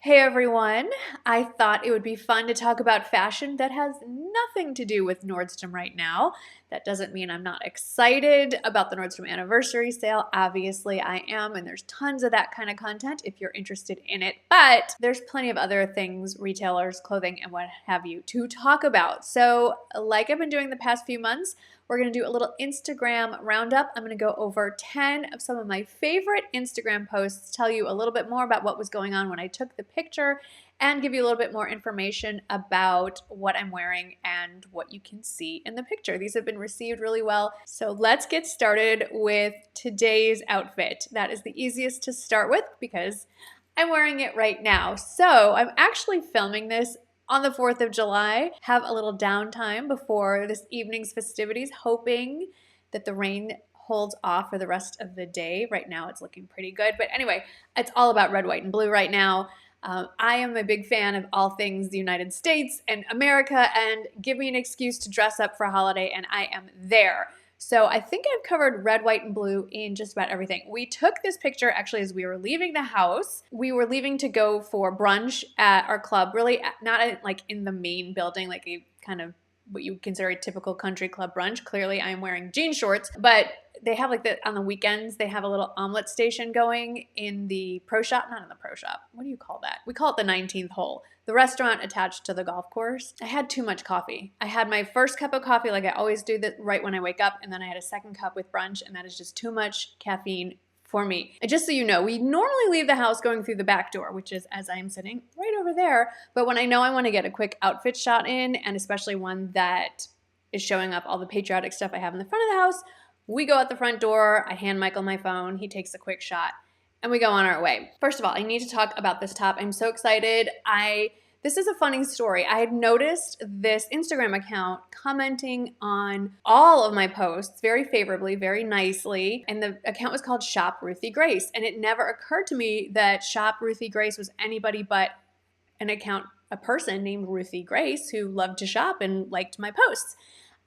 Hey everyone, I thought it would be fun to talk about fashion that has nothing to do with Nordstrom right now. That doesn't mean I'm not excited about the Nordstrom anniversary sale. Obviously I am, and there's tons of that kind of content if you're interested in it, but there's plenty of other things, retailers, clothing, and what have you to talk about. So like I've been doing the past few months, we're going to do a little Instagram roundup. I'm going to go over 10 of some of my favorite Instagram posts, tell you a little bit more about what was going on when I took the picture, and give you a little bit more information about what I'm wearing and what you can see in the picture. These have been received really well. So let's get started with today's outfit. That is the easiest to start with because I'm wearing it right now. So I'm actually filming this on the 4th of July, have a little downtime before this evening's festivities, hoping that the rain holds off for the rest of the day. Right now it's looking pretty good. But anyway, it's all about red, white, and blue right now. I am a big fan of all things the United States and America, and give me an excuse to dress up for a holiday and I am there. So I think I've covered red, white, and blue in just about everything. We took this picture actually as we were leaving the house. We were leaving to go for brunch at our club, really not like in the main building, like a kind of what you would consider a typical country club brunch. Clearly I am wearing jean shorts, but they have like on the weekends, they have a little omelet station going in the pro shop, not in the pro shop. What do you call that? We call it the 19th hole. The restaurant attached to the golf course. I had too much coffee. I had my first cup of coffee like I always do that right when I wake up, and then I had a second cup with brunch, and that is just too much caffeine for me. And just so you know, we normally leave the house going through the back door, which is as I am sitting right over there. But when I know I want to get a quick outfit shot in, and especially one that is showing up all the patriotic stuff I have in the front of the house, we go out the front door, I hand Michael my phone, he takes a quick shot, and we go on our way. First of all, I need to talk about this top. I'm so excited. This is a funny story. I had noticed this Instagram account commenting on all of my posts very favorably, very nicely, and the account was called Shop Ruthie Grace, and it never occurred to me that Shop Ruthie Grace was anybody but a person named Ruthie Grace who loved to shop and liked my posts.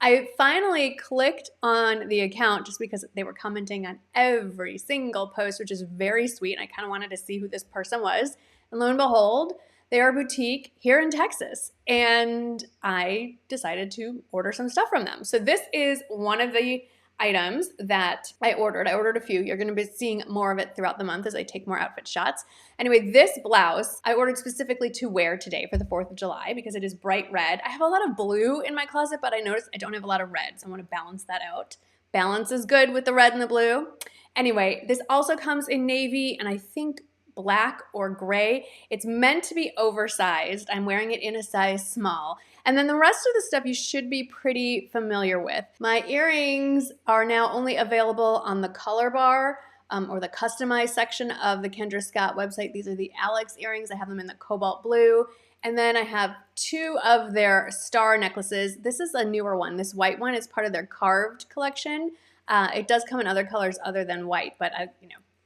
I finally clicked on the account just because they were commenting on every single post, which is very sweet. I kind of wanted to see who this person was. And lo and behold, they are a boutique here in Texas. And I decided to order some stuff from them. So this is one of the items that I ordered. I ordered a few. You're going to be seeing more of it throughout the month as I take more outfit shots. Anyway, this blouse I ordered specifically to wear today for the 4th of July because it is bright red. I have a lot of blue in my closet, but I noticed I don't have a lot of red, so I want to balance that out. Balance is good with the red and the blue. Anyway, this also comes in navy and I think black or gray. It's meant to be oversized. I'm wearing it in a size small. And then the rest of the stuff you should be pretty familiar with. My earrings are now only available on the color bar or the customized section of the Kendra Scott website. These are the Alex earrings. I have them in the cobalt blue. And then I have 2 of their star necklaces. This is a newer one. This white one is part of their carved collection. It does come in other colors other than white, but I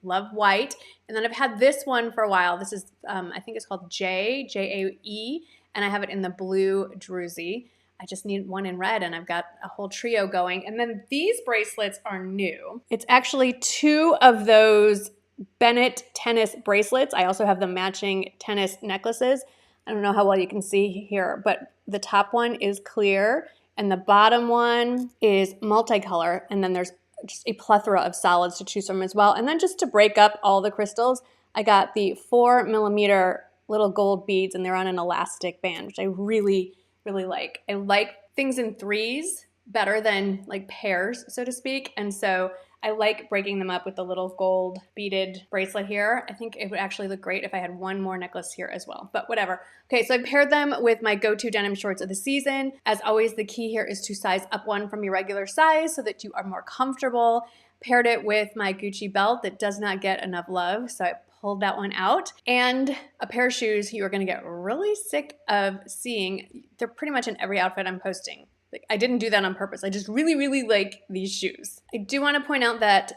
love white. And then I've had this one for a while. This is, I think it's called J-A-E, and I have it in the blue druzy. I just need one in red, and I've got a whole trio going. And then these bracelets are new. It's actually 2 of those Bennett tennis bracelets. I also have the matching tennis necklaces. I don't know how well you can see here, but the top one is clear, and the bottom one is multicolor, and then there's just a plethora of solids to choose from as well. And then just to break up all the crystals, I got the 4mm little gold beads, and they're on an elastic band, which I really, really like. I like things in threes better than like pairs, so to speak. And so I like breaking them up with the little gold beaded bracelet here. I think it would actually look great if I had one more necklace here as well, but whatever. Okay, so I paired them with my go-to denim shorts of the season. As always, the key here is to size up one from your regular size so that you are more comfortable. Paired it with my Gucci belt that does not get enough love, so I pulled that one out, and a pair of shoes you are going to get really sick of seeing. They're pretty much in every outfit I'm posting. Like, I didn't do that on purpose. I just really, really like these shoes. I do want to point out that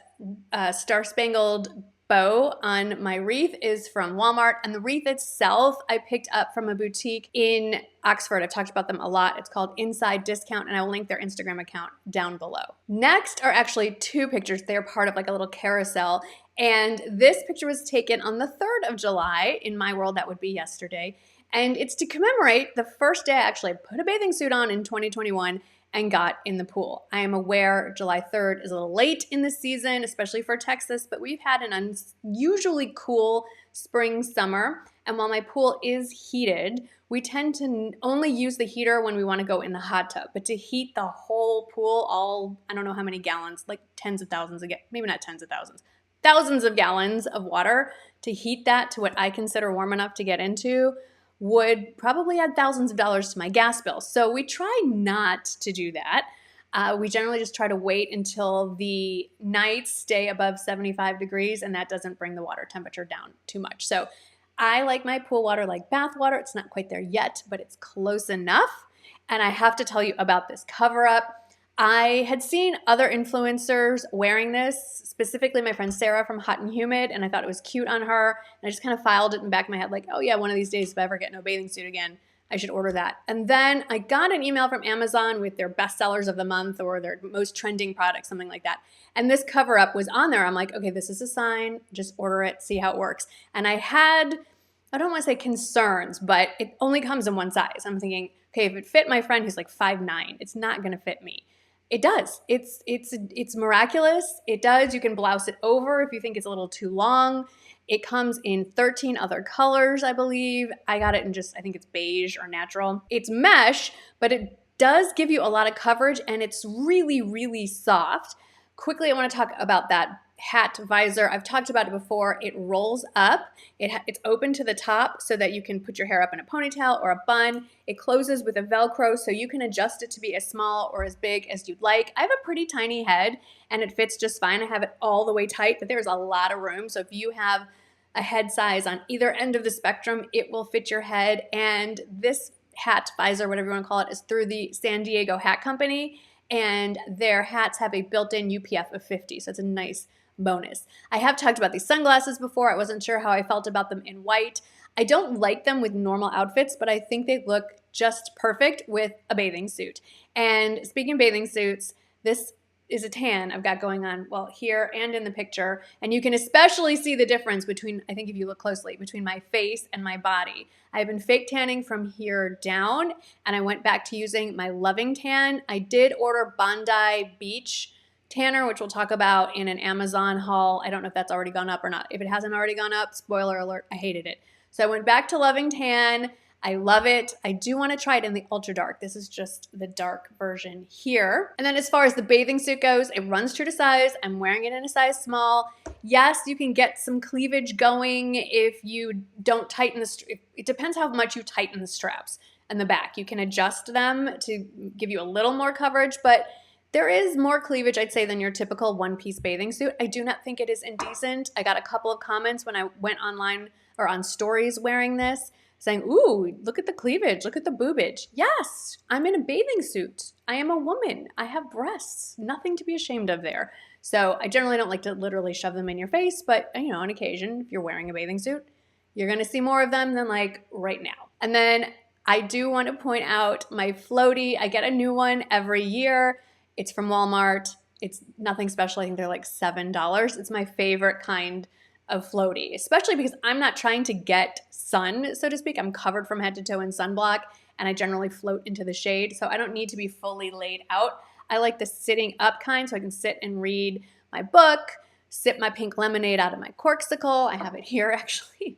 star-spangled bow on my wreath is from Walmart, and the wreath itself I picked up from a boutique in Oxford. I've talked about them a lot. It's called Inside Discount, and I will link their Instagram account down below. Next are actually 2 pictures. They're part of like a little carousel, And this picture was taken on the 3rd of July. In my world, that would be yesterday. And it's to commemorate the first day I actually put a bathing suit on in 2021 and got in the pool. I am aware July 3rd is a little late in the season, especially for Texas, but we've had an unusually cool spring, summer. And while my pool is heated, we tend to only use the heater when we want to go in the hot tub. But to heat the whole pool, I don't know how many gallons, like tens of thousands of, maybe not tens of thousands, thousands of gallons of water, to heat that to what I consider warm enough to get into would probably add thousands of dollars to my gas bill. So we try not to do that. We generally just try to wait until the nights stay above 75 degrees, and that doesn't bring the water temperature down too much. So I like my pool water like bath water. It's not quite there yet, but it's close enough. And I have to tell you about this cover-up. I had seen other influencers wearing this, specifically my friend Sarah from Hot and Humid, and I thought it was cute on her. And I just kind of filed it in the back of my head like, oh yeah, one of these days if I ever get no bathing suit again, I should order that. And then I got an email from Amazon with their bestsellers of the month or their most trending products, something like that. And this cover-up was on there. I'm like, okay, this is a sign. Just order it, see how it works. And I don't want to say concerns, but it only comes in one size. I'm thinking, okay, if it fit my friend who's like 5'9", it's not going to fit me. It does. It's miraculous. It does. You can blouse it over if you think it's a little too long. It comes in 13 other colors, I believe. I got it in I think it's beige or natural. It's mesh, but it does give you a lot of coverage, and it's really, really soft. Quickly, I want to talk about that hat visor. I've talked about it before. It rolls up. It's open to the top so that you can put your hair up in a ponytail or a bun. It closes with a Velcro so you can adjust it to be as small or as big as you'd like. I have a pretty tiny head and it fits just fine. I have it all the way tight, but there's a lot of room. So if you have a head size on either end of the spectrum, it will fit your head. And this hat visor, whatever you want to call it, is through the San Diego Hat Company, and their hats have a built-in UPF of 50, so it's a nice bonus. I have talked about these sunglasses before. I wasn't sure how I felt about them in white. I don't like them with normal outfits, but I think they look just perfect with a bathing suit. And speaking of bathing suits, this is a tan I've got going on, well, here and in the picture. And you can especially see the difference between, I think if you look closely, between my face and my body. I've been fake tanning from here down, and I went back to using my Loving Tan. I did order Bondi Beach tanner, which we'll talk about in an Amazon haul. I don't know if that's already gone up or not. If it hasn't already gone up, spoiler alert, I hated it. So I went back to Loving Tan. I love it. I do want to try it in the ultra dark. This is just the dark version here. And then as far as the bathing suit goes, it runs true to size. I'm wearing it in a size small. Yes, you can get some cleavage going if you don't tighten the it depends how much you tighten the straps and the back. You can adjust them to give you a little more coverage, but there is more cleavage, I'd say, than your typical one-piece bathing suit. I do not think it is indecent. I got a couple of comments when I went online or on stories wearing this, saying, ooh, look at the cleavage, look at the boobage. Yes, I'm in a bathing suit. I am a woman. I have breasts. Nothing to be ashamed of there. So I generally don't like to literally shove them in your face, but on occasion, if you're wearing a bathing suit, you're going to see more of them than like right now. And then I do want to point out my floaty. I get a new one every year. It's from Walmart. It's nothing special. I think they're like $7. It's my favorite kind of floaty, especially because I'm not trying to get sun, so to speak. I'm covered from head to toe in sunblock, and I generally float into the shade, so I don't need to be fully laid out. I like the sitting up kind, so I can sit and read my book, sip my pink lemonade out of my corksicle. I have it here, actually,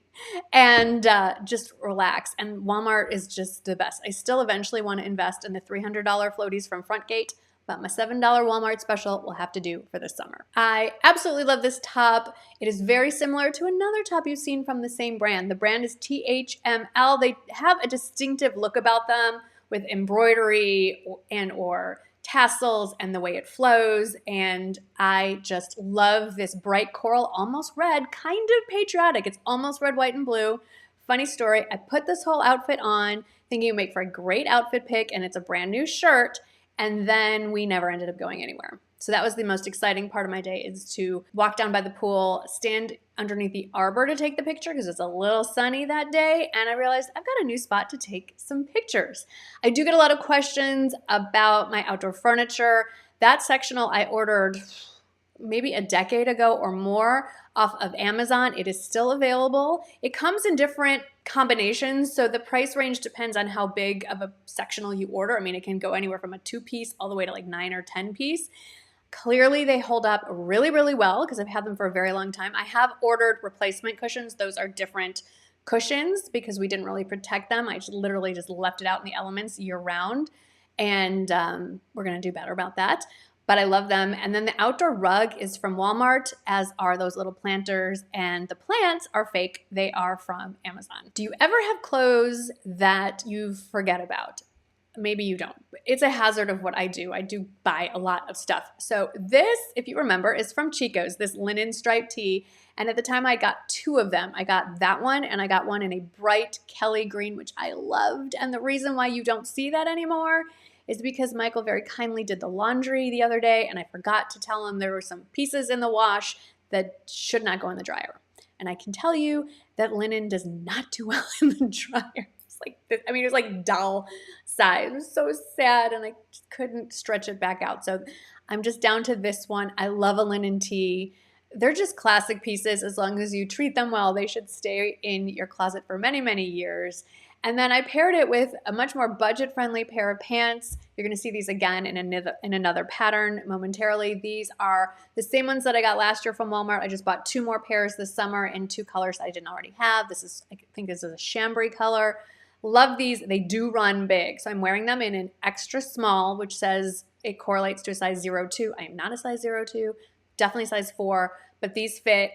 and just relax. And Walmart is just the best. I still eventually want to invest in the $300 floaties from Frontgate, but my $7 Walmart special will have to do for this summer. I absolutely love this top. It is very similar to another top you've seen from the same brand. The brand is THML. They have a distinctive look about them with embroidery or tassels and the way it flows, and I just love this bright coral, almost red, kind of patriotic. It's almost red, white, and blue. Funny story, I put this whole outfit on thinking it would make for a great outfit pick, and it's a brand new shirt, and then we never ended up going anywhere. So that was the most exciting part of my day, is to walk down by the pool, stand underneath the arbor to take the picture because it's a little sunny that day, and I realized I've got a new spot to take some pictures. I do get a lot of questions about my outdoor furniture. That sectional I ordered maybe a decade ago or more off of Amazon. It is still available. It comes in different combinations, so the price range depends on how big of a sectional you order. I mean, it can go anywhere from a 2-piece all the way to like 9 or 10-piece. Clearly, they hold up really, really well because I've had them for a very long time. I have ordered replacement cushions. Those are different cushions because we didn't really protect them. I just literally just left it out in the elements year round, and we're going to do better about that. But I love them. And then the outdoor rug is from Walmart, as are those little planters. And the plants are fake. They are from Amazon. Do you ever have clothes that you forget about? Maybe you don't. It's a hazard of what I do. I do buy a lot of stuff. So this, if you remember, is from Chico's, this linen striped tee. And at the time I got 2 of them. I got that one and I got one in a bright Kelly green, which I loved. And the reason why you don't see that anymore is because Michael very kindly did the laundry the other day and I forgot to tell him there were some pieces in the wash that should not go in the dryer. And I can tell you that linen does not do well in the dryer. It was like doll size. It was so sad and I just couldn't stretch it back out. So I'm just down to this one. I love a linen tee. They're just classic pieces. As long as you treat them well, they should stay in your closet for many, many years. And then I paired it with a much more budget-friendly pair of pants. You're going to see these again in another pattern momentarily. These are the same ones that I got last year from Walmart. I just bought 2 more pairs this summer in 2 colors I didn't already have. I think this is a chambray color. Love these. They do run big. So I'm wearing them in an extra small, which says it correlates to a size 02. I am not a size 02, definitely size 4, but these fit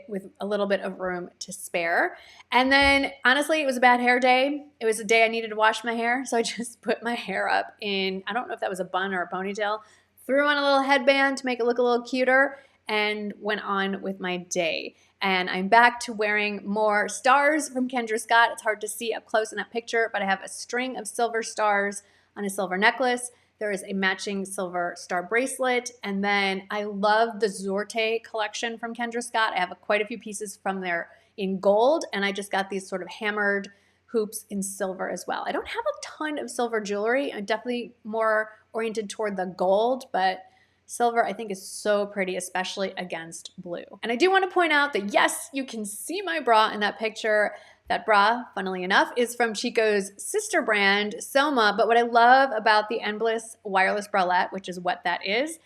with a little bit of room to spare. And then honestly, it was a bad hair day. It was a day I needed to wash my hair. So I just put my hair up in, I don't know if that was a bun or a ponytail, threw on a little headband to make it look a little cuter, and went on with my day. And I'm back to wearing more stars from Kendra Scott. It's hard to see up close in that picture, but I have a string of silver stars on a silver necklace. There is a matching silver star bracelet. And then I love the Zorte collection from Kendra Scott. I have quite a few pieces from there in gold, and I just got these sort of hammered hoops in silver as well. I don't have a ton of silver jewelry. I'm definitely more oriented toward the gold, but silver, I think, is so pretty, especially against blue. And I do want to point out that, yes, you can see my bra in that picture. That bra, funnily enough, is from Chico's sister brand, Soma. But what I love about the Endless wireless bralette, which is what that is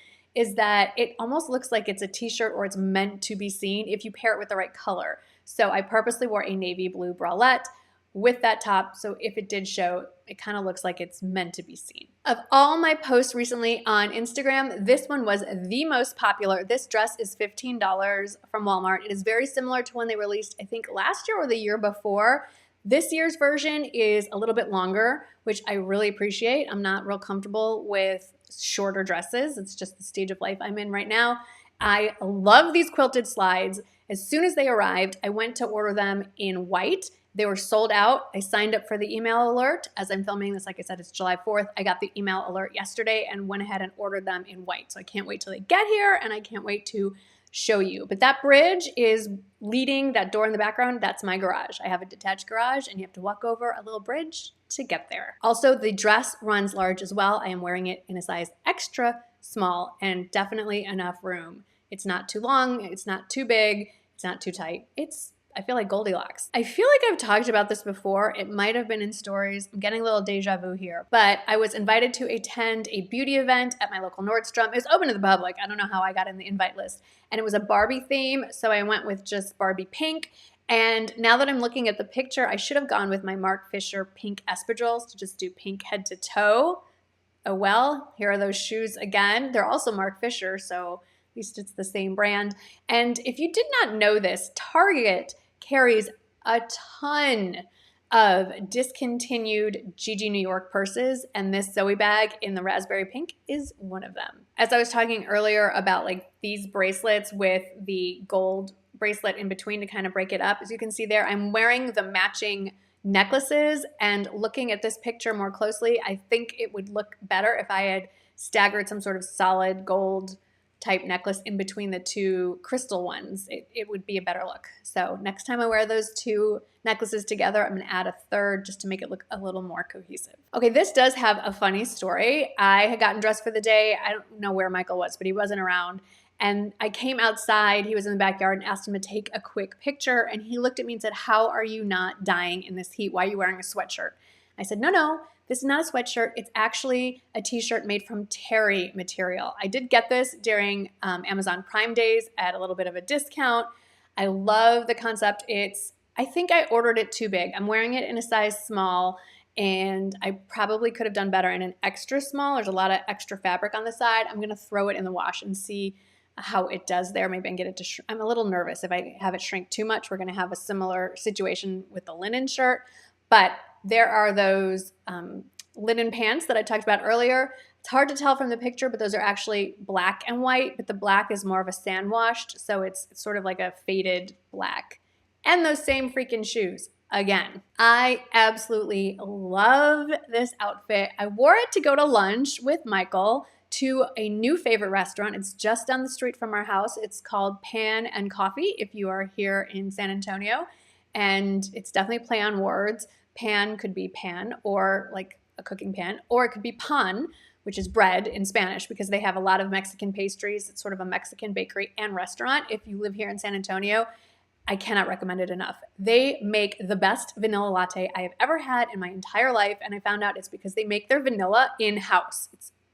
that it almost looks like it's a t-shirt or it's meant to be seen if you pair it with the right color. So I purposely wore a navy blue bralette with that top, so if it did show, it kind of looks like it's meant to be seen. Of all my posts recently on Instagram, this one was the most popular. This dress is $15 from Walmart. It is very similar to one they released, I think, last year or the year before. This year's version is a little bit longer, which I really appreciate. I'm not real comfortable with shorter dresses. It's just the stage of life I'm in right now. I love these quilted slides. As soon as they arrived, I went to order them in white. They were sold out. I signed up for the email alert. As I'm filming this, like I said, it's July 4th. I got the email alert yesterday and went ahead and ordered them in white. So I can't wait till they get here, and I can't wait to show you. But that bridge is leading, that door in the background, that's my garage. I have a detached garage, and you have to walk over a little bridge to get there. Also, the dress runs large as well. I am wearing it in a size extra small, and definitely enough room. It's not too long, it's not too big, it's not too tight. I feel like Goldilocks. I feel like I've talked about this before. It might have been in stories. I'm getting a little deja vu here. But I was invited to attend a beauty event at my local Nordstrom. It was open to the public. I don't know how I got in the invite list. And it was a Barbie theme, so I went with just Barbie pink. And now that I'm looking at the picture, I should have gone with my Marc Fisher pink espadrilles to just do pink head to toe. Oh well, here are those shoes again. They're also Marc Fisher, so at least it's the same brand. And if you did not know this, Target carries a ton of discontinued Gigi New York purses, and this Zoe bag in the raspberry pink is one of them. As I was talking earlier about like these bracelets with the gold bracelet in between to kind of break it up, as you can see there, I'm wearing the matching necklaces, and looking at this picture more closely, I think it would look better if I had staggered some sort of solid gold type necklace in between the 2 crystal ones. It would be a better look. So next time I wear those 2 necklaces together, I'm gonna add a third just to make it look a little more cohesive. Okay, this does have a funny story. I had gotten dressed for the day. I don't know where Michael was, but he wasn't around. And I came outside, he was in the backyard, and asked him to take a quick picture. And he looked at me and said, "How are you not dying in this heat? Why are you wearing a sweatshirt?" I said, no, this is not a sweatshirt. It's actually a t-shirt made from terry material. I did get this during Amazon Prime Days at a little bit of a discount. I love the concept. I think I ordered it too big. I'm wearing it in a size small, and I probably could have done better in an extra small. There's a lot of extra fabric on the side. I'm going to throw it in the wash and see how it does there. Maybe I can get it to shrink. I'm a little nervous if I have it shrink too much. We're going to have a similar situation with the linen shirt. But there are those linen pants that I talked about earlier. It's hard to tell from the picture, but those are actually black and white, but the black is more of a sand washed, so it's sort of like a faded black. And those same freaking shoes. Again, I absolutely love this outfit. I wore it to go to lunch with Michael to a new favorite restaurant. It's just down the street from our house. It's called Pan and Coffee if you are here in San Antonio. And it's definitely play on words. Pan could be pan, or like a cooking pan, or it could be pan, which is bread in Spanish, because they have a lot of Mexican pastries. It's sort of a Mexican bakery and restaurant. If you live here in San Antonio, I cannot recommend it enough. They make the best vanilla latte I have ever had in my entire life, and I found out it's because they make their vanilla in-house.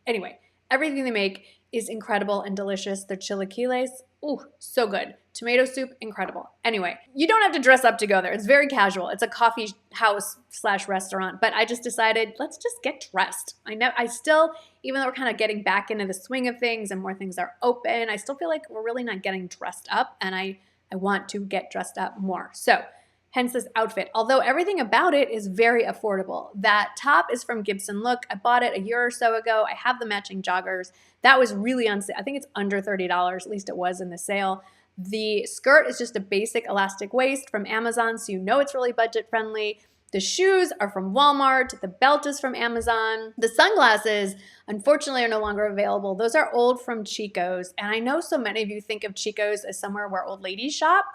Anyway, everything they make is incredible and delicious. Their chilaquiles, ooh, so good. Tomato soup, incredible. Anyway, you don't have to dress up to go there. It's very casual. It's a coffee house / restaurant, but I just decided, let's just get dressed. I still, even though we're kind of getting back into the swing of things and more things are open, I still feel like we're really not getting dressed up, and I want to get dressed up more. So hence this outfit. Although everything about it is very affordable. That top is from Gibson Look. I bought it a year or so ago. I have the matching joggers. That was really on sale. I think it's under $30, at least it was in the sale. The skirt is just a basic elastic waist from Amazon, so you know it's really budget friendly. The shoes are from Walmart. The belt is from Amazon. The sunglasses, unfortunately, are no longer available. Those are old from Chico's. And I know so many of you think of Chico's as somewhere where old ladies shop.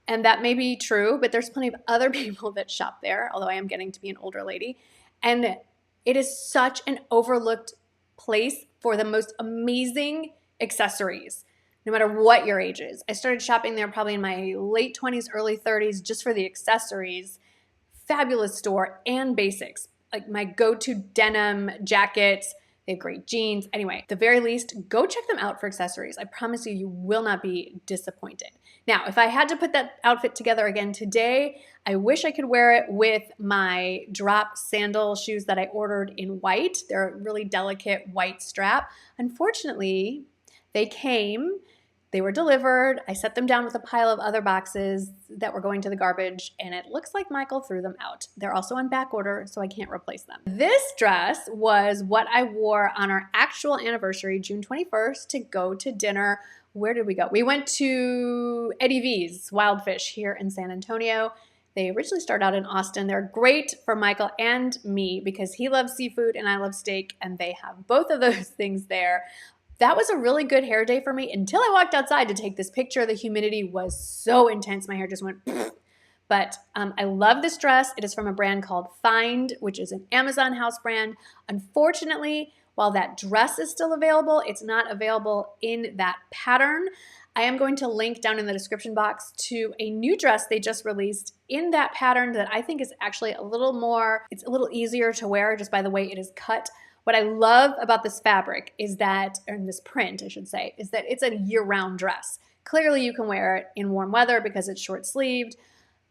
And that may be true, but there's plenty of other people that shop there, although I am getting to be an older lady. And it is such an overlooked place for the most amazing accessories, no matter what your age is. I started shopping there probably in my late 20s, early 30s, just for the accessories. Fabulous store and basics, like my go-to denim jackets. They have great jeans. Anyway, at the very least, go check them out for accessories. I promise you, you will not be disappointed. Now, if I had to put that outfit together again today, I wish I could wear it with my drop sandal shoes that I ordered in white. They're a really delicate white strap. Unfortunately, they were delivered. I set them down with a pile of other boxes that were going to the garbage, and it looks like Michael threw them out. They're also on back order, so I can't replace them. This dress was what I wore on our actual anniversary, June 21st, to go to dinner. Where did we go? We went to Eddie V's Wild Fish here in San Antonio. They originally started out in Austin. They're great for Michael and me because he loves seafood and I love steak, and they have both of those things there. That was a really good hair day for me until I walked outside to take this picture. The humidity was so intense. My hair just went pfft. But I love this dress. It is from a brand called Find, which is an Amazon house brand. Unfortunately, while that dress is still available, it's not available in that pattern. I am going to link down in the description box to a new dress they just released in that pattern that I think is actually it's a little easier to wear just by the way it is cut. What I love about this fabric is that, or this print, I should say, is that it's a year-round dress. Clearly, you can wear it in warm weather because it's short-sleeved,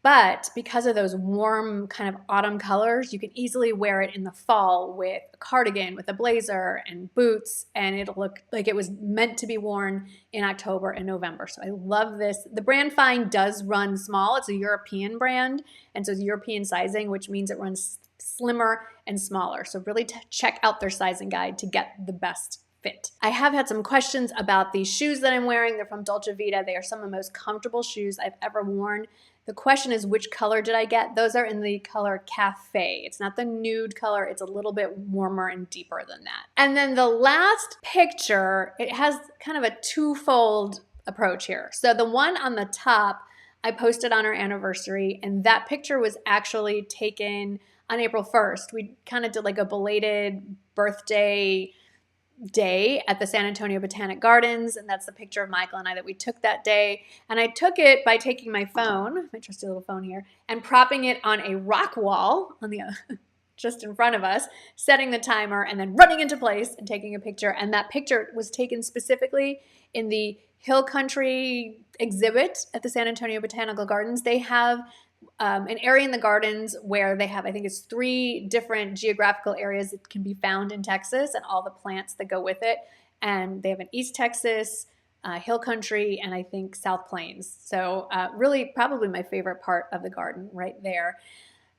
but because of those warm kind of autumn colors, you can easily wear it in the fall with a cardigan, with a blazer and boots, and it'll look like it was meant to be worn in October and November. So I love this. The brand Find does run small. It's a European brand, and so it's European sizing, which means it runs slimmer and smaller. So really check out their sizing guide to get the best fit. I have had some questions about these shoes that I'm wearing. They're from Dolce Vita. They are some of the most comfortable shoes I've ever worn. The question is, which color did I get? Those are in the color Cafe. It's not the nude color. It's a little bit warmer and deeper than that. And then the last picture, it has kind of a twofold approach here. So the one on the top, I posted on our anniversary, and that picture was actually taken on April 1st. We kind of did like a belated birthday day at the San Antonio Botanic Gardens, and that's the picture of Michael and I that we took that day. And I took it by taking my phone, my trusty little phone here, and propping it on a rock wall on the just in front of us, setting the timer, and then running into place and taking a picture. And that picture was taken specifically in the Hill Country exhibit at the San Antonio Botanical Gardens. They have an area in the gardens where they have, I think it's 3 different geographical areas that can be found in Texas and all the plants that go with it. And they have an East Texas, Hill Country, and I think South Plains. So really probably my favorite part of the garden right there.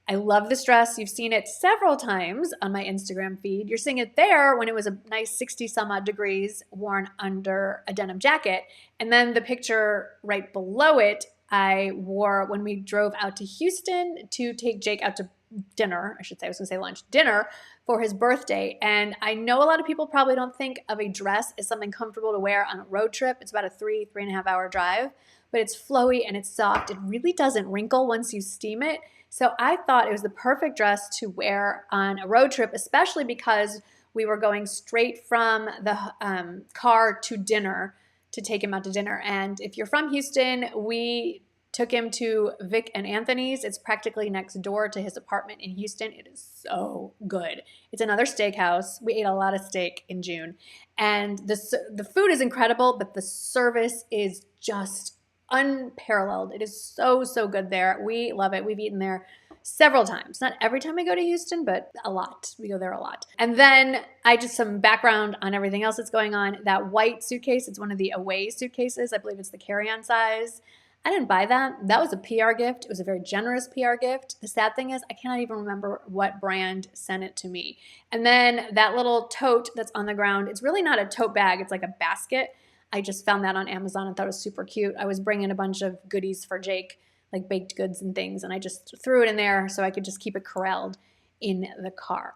I love this dress. You've seen it several times on my Instagram feed. You're seeing it there when it was a nice 60 some odd degrees worn under a denim jacket. And then the picture right below it, I wore when we drove out to Houston to take Jake out to dinner. I should say, I was going to say lunch, dinner for his birthday. And I know a lot of people probably don't think of a dress as something comfortable to wear on a road trip. It's about a 3.5 hour drive, but it's flowy and it's soft. It really doesn't wrinkle once you steam it. So I thought it was the perfect dress to wear on a road trip, especially because we were going straight from the car to dinner to take him out to dinner. And if you're from Houston, we took him to Vic and Anthony's. It's practically next door to his apartment in Houston. It is so good. It's another steakhouse. We ate a lot of steak in June. And the food is incredible, but the service is just unparalleled. It is so, so good there. We love it. We've eaten there several times. Not every time I go to Houston, but a lot. We go there a lot. And then I just some background on everything else that's going on. That white suitcase, it's one of the away suitcases. I believe it's the carry-on size. I didn't buy that. That was a PR gift. It was a very generous PR gift. The sad thing is I cannot even remember what brand sent it to me. And then that little tote that's on the ground, it's really not a tote bag. It's like a basket. I just found that on Amazon and thought it was super cute. I was bringing a bunch of goodies for Jake, like baked goods and things, and I just threw it in there so I could just keep it corralled in the car.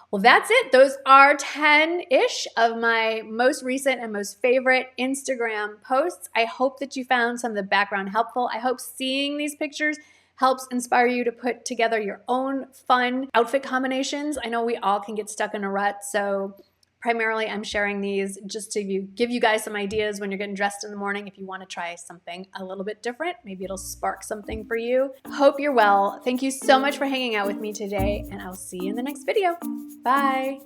Well, that's it. Those are 10-ish of my most recent and most favorite Instagram posts. I hope that you found some of the background helpful. I hope seeing these pictures helps inspire you to put together your own fun outfit combinations. I know we all can get stuck in a rut, so primarily, I'm sharing these just to give you guys some ideas when you're getting dressed in the morning. If you want to try something a little bit different, maybe it'll spark something for you. Hope you're well. Thank you so much for hanging out with me today, and I'll see you in the next video. Bye.